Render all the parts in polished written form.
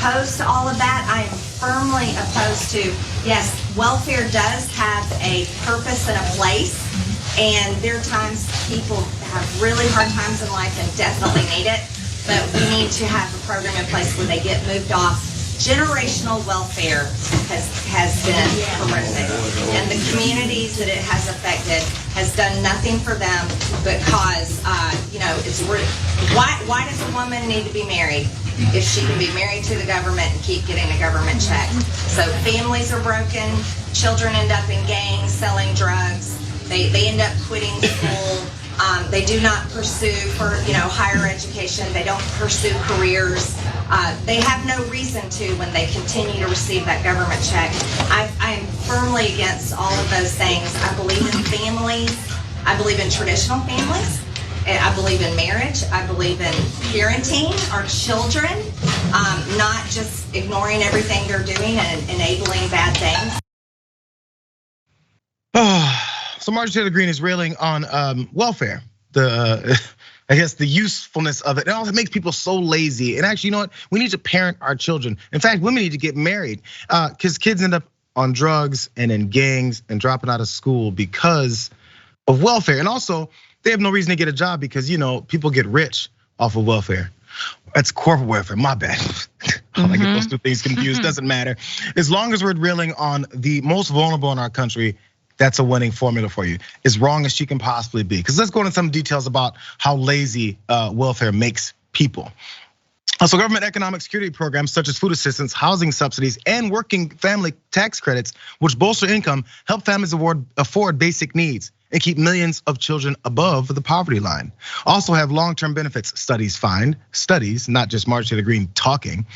opposed to all of that. I am firmly opposed to, yes, welfare does have a purpose and a place. And there are times people have really hard times in life and definitely need it. But we need to have a program in place where they get moved off. Generational welfare has been horrific. And the communities that it has affected has done nothing for them but cause, why does a woman need to be married if she can be married to the government and keep getting a government check? So families are broken, children end up in gangs, selling drugs, they end up quitting school. They do not pursue for higher education. They don't pursue careers. They have no reason to when they continue to receive that government check. I'm firmly against all of those things. I believe in families. I believe in traditional families. I believe in marriage. I believe in parenting our children, not just ignoring everything they're doing and enabling bad things. So Marjorie Taylor Greene is railing on welfare, the usefulness of it. It makes people so lazy. And actually, you know what? We need to parent our children. In fact, women need to get married because kids end up on drugs and in gangs and dropping out of school because of welfare. And also, they have no reason to get a job because people get rich off of welfare. That's corporate welfare, my bad. I get those two things confused, doesn't matter. As long as we're railing on the most vulnerable in our country, that's a winning formula for you. As wrong as she can possibly be. Because let's go into some details about how lazy welfare makes people. So government economic security programs such as food assistance, housing subsidies, and working family tax credits, which bolster income, help families afford basic needs and keep millions of children above the poverty line. Also have long-term benefits, studies, not just Marjorie Taylor Greene talking.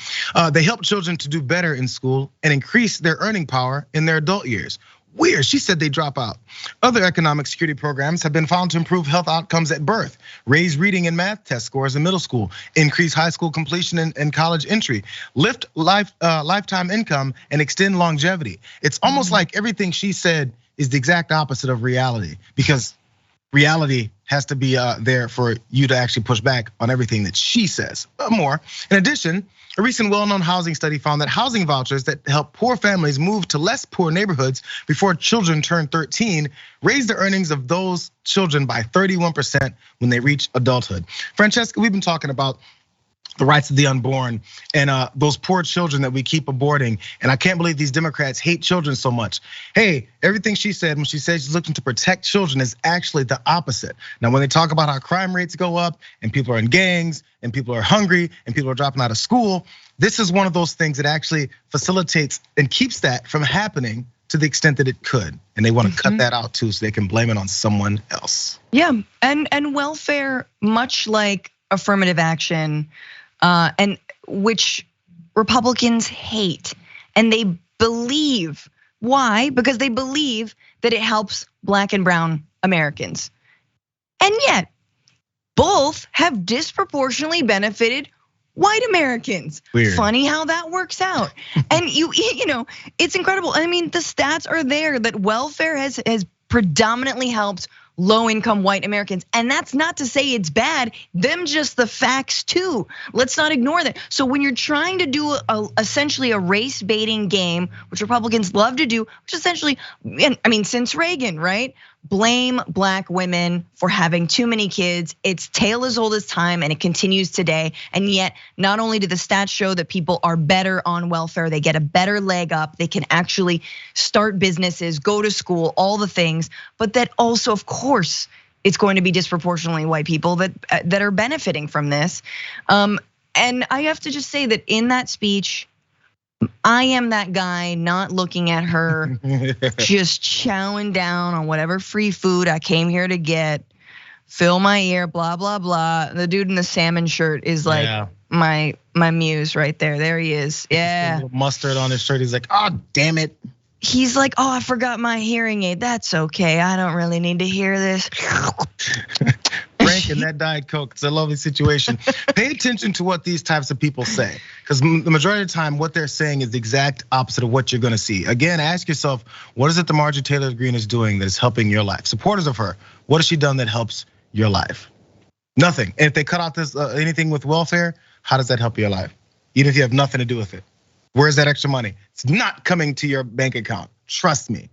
They help children to do better in school and increase their earning power in their adult years. Weird, she said they drop out. Other economic security programs have been found to improve health outcomes at birth, raise reading and math test scores in middle school, increase high school completion and college entry, lift lifetime income, and extend longevity. It's almost like everything she said is the exact opposite of reality, because reality has to be there for you to actually push back on everything that she says. More. In addition, a recent well-known housing study found that housing vouchers that help poor families move to less poor neighborhoods before children turn 13 raise the earnings of those children by 31% when they reach adulthood. Francesca, we've been talking about the rights of the unborn and those poor children that we keep aborting. And I can't believe these Democrats hate children so much. Hey, everything she said when she said she's looking to protect children is actually the opposite. Now, when they talk about how crime rates go up and people are in gangs and people are hungry and people are dropping out of school, this is one of those things that actually facilitates and keeps that from happening to the extent that it could. And they want to cut that out too so they can blame it on someone else. Yeah, and welfare, much like affirmative action, and which Republicans hate, and they believe. Why? Because they believe that it helps Black and brown Americans. And yet, both have disproportionately benefited white Americans. Weird. Funny how that works out. And it's incredible. I mean, the stats are there that welfare has predominantly helped low-income white Americans. And that's not to say it's bad, them just the facts too. Let's not ignore that. So when you're trying to do essentially a race baiting game, which Republicans love to do, which essentially, since Reagan, right? Blame Black women for having too many kids. It's tale as old as time and it continues today. And yet, not only do the stats show that people are better on welfare, they get a better leg up, they can actually start businesses, go to school, all the things, but that also, of course, it's going to be disproportionately white people that are benefiting from this. And I have to just say that in that speech, I am that guy not looking at her, just chowing down on whatever free food I came here to get, fill my ear, blah, blah, blah. The dude in the salmon shirt is like my muse right there. There he is, yeah. Mustard on his shirt, he's like, oh, damn it. He's like, oh, I forgot my hearing aid. That's okay, I don't really need to hear this. Frank and that Diet Coke, it's a lovely situation. Pay attention to what these types of people say, because the majority of the time, what they're saying is the exact opposite of what you're gonna see. Again, ask yourself, what is it that Marjorie Taylor Greene is doing that is helping your life? Supporters of her, what has she done that helps your life? Nothing. And if they cut out this anything with welfare, how does that help your life? even if you have nothing to do with it. Where's that extra money? It's not coming to your bank account. Trust me.